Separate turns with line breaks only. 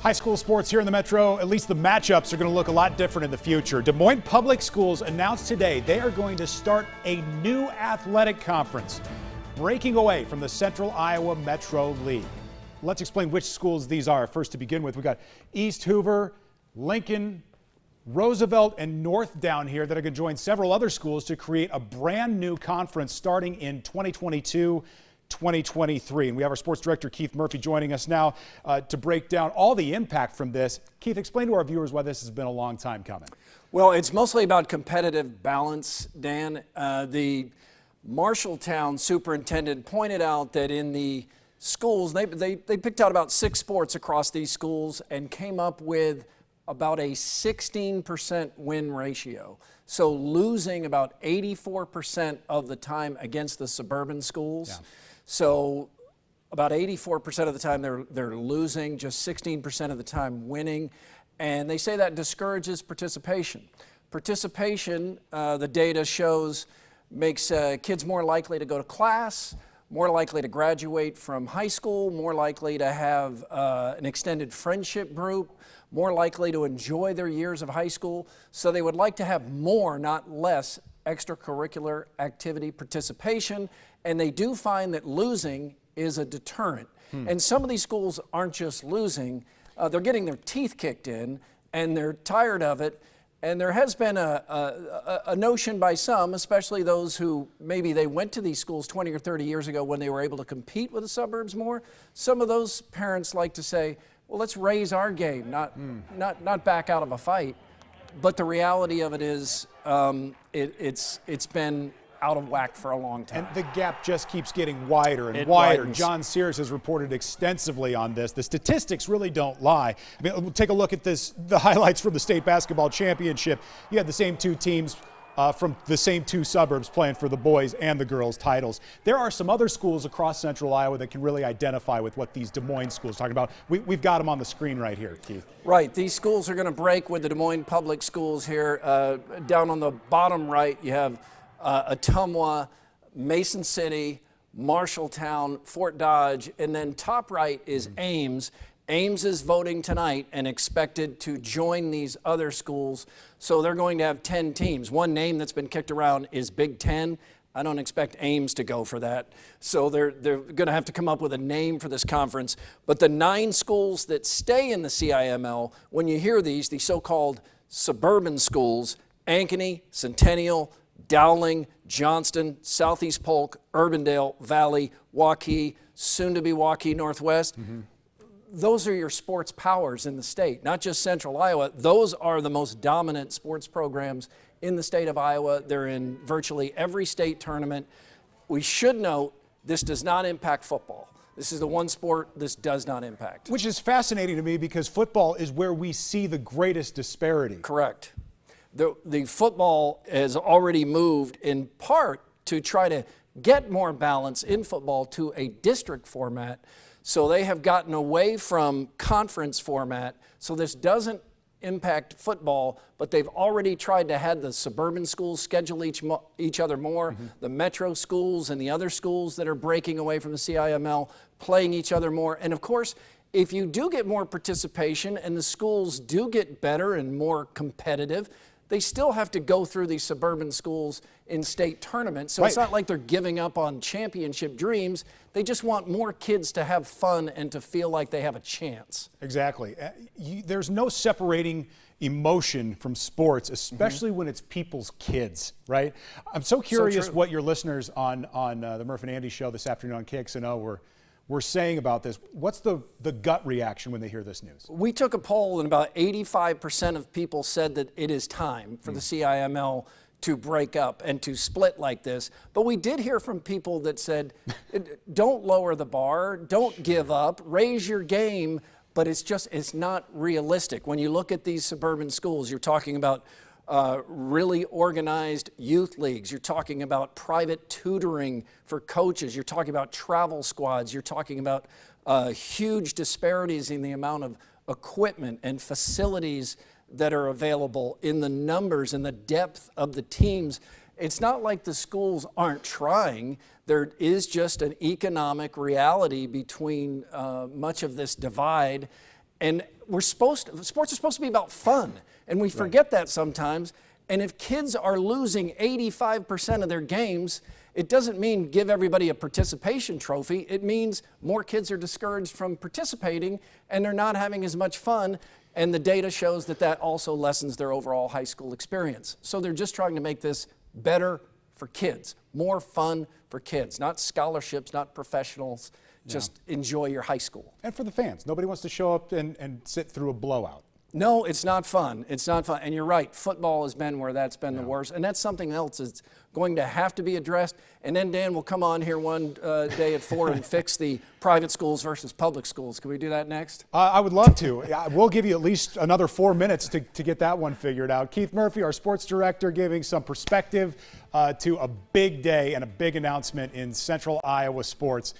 High school sports here in the Metro, at least the matchups are going to look a lot different in the future. Des Moines Public Schools announced today they are going to start a new athletic conference, breaking away from the Central Iowa Metro League. Let's explain which schools these are. First, to begin with, we've got East Hoover, Lincoln, Roosevelt, and North down here that are going to join several other schools to create a brand new conference starting in 2022-2023. And we have our sports director, Keith Murphy, joining us now to break down all the impact from this. Keith, explain to our viewers why this has been a long time coming.
Well, it's mostly about competitive balance, Dan. The Marshalltown superintendent pointed out that in the schools, they picked out about 6 sports across these schools and came up with about a 16% win ratio. So losing about 84% of the time against the suburban schools. Yeah. So about 84% of the time they're losing, just 16% of the time winning. And they say that discourages participation. Participation, the data shows, makes kids more likely to go to class, more likely to graduate from high school, more likely to have an extended friendship group, more likely to enjoy their years of high school. So they would like to have more, not less, extracurricular activity participation. And they do find that losing is a deterrent. And some of these schools aren't just losing, they're getting their teeth kicked in and they're tired of it. And there has been a notion by some, especially those who maybe they went to these schools 20 or 30 years ago when they were able to compete with the suburbs more. Some of those parents like to say, well, let's raise our game, not back out of a fight. But the reality of it is it's been out of whack for a long time.
And the gap just keeps getting wider and wider. John Sears has reported extensively on this. The statistics really don't lie. I mean, we'll take a look at this, the highlights from the state basketball championship. You had the same 2 teams from the same 2 suburbs playing for the boys and the girls titles. There are some other schools across Central Iowa that can really identify with what these Des Moines schools are talking about. We've got them on the screen right here, Keith.
Right. These schools are going to break with the Des Moines Public Schools here. Down on the bottom right, you have Ottumwa, Mason City, Marshalltown, Fort Dodge, and then top right is Ames. Ames is voting tonight and expected to join these other schools. So they're going to have 10 teams. One name that's been kicked around is Big Ten. I don't expect Ames to go for that. So they're going to have to come up with a name for this conference. But the 9 schools that stay in the CIML, when you hear these so-called suburban schools, Ankeny, Centennial, Dowling, Johnston, Southeast Polk, Urbandale, Valley, Waukee, soon to be Waukee Northwest. Those are your sports powers in the state, not just Central Iowa. Those are the most dominant sports programs in the state of Iowa. They're in virtually every state tournament. We should note this does not impact football. This is the one sport this does not impact.
Which is fascinating to me because football is where we see the greatest disparity.
Correct. The football has already moved in part to try to get more balance in football to a district format. So they have gotten away from conference format. So this doesn't impact football, but they've already tried to have the suburban schools schedule each other more, the metro schools and the other schools that are breaking away from the CIML playing each other more. And of course, if you do get more participation and the schools do get better and more competitive, they still have to go through these suburban schools in state tournaments. So It's not like they're giving up on championship dreams. They just want more kids to have fun and to feel like they have a chance.
Exactly. There's no separating emotion from sports, especially when it's people's kids, right? I'm so curious what your listeners on the Murph and Andy show this afternoon on KXNO were saying about this. What's the gut reaction when they hear this news?
We took a poll and about 85% of people said that it is time for the CIML to break up and to split like this. But we did hear from people that said, don't lower the bar, don't give up, raise your game, but it's not realistic. When you look at these suburban schools, you're talking about really organized youth leagues. You're talking about private tutoring for coaches. You're talking about travel squads. You're talking about huge disparities in the amount of equipment and facilities that are available, in the numbers and the depth of the teams. It's not like the schools aren't trying. There is just an economic reality between much of this divide. And sports are supposed to be about fun, and we forget that sometimes. And if kids are losing 85% of their games, it doesn't mean give everybody a participation trophy. It means more kids are discouraged from participating, and they're not having as much fun. And the data shows that that also lessens their overall high school experience. So they're just trying to make this better for kids, more fun for kids, not scholarships, not professionals. Just enjoy your high school.
And for the fans, nobody wants to show up and sit through a blowout.
No, it's not fun. It's not fun. And you're right, football has been where that's been the worst. And that's something else that's going to have to be addressed. And then Dan will come on here one day at 4 and fix the private schools versus public schools. Can we do that next?
I would love to. We'll give you at least another 4 minutes to get that one figured out. Keith Murphy, our sports director, giving some perspective to a big day and a big announcement in Central Iowa sports.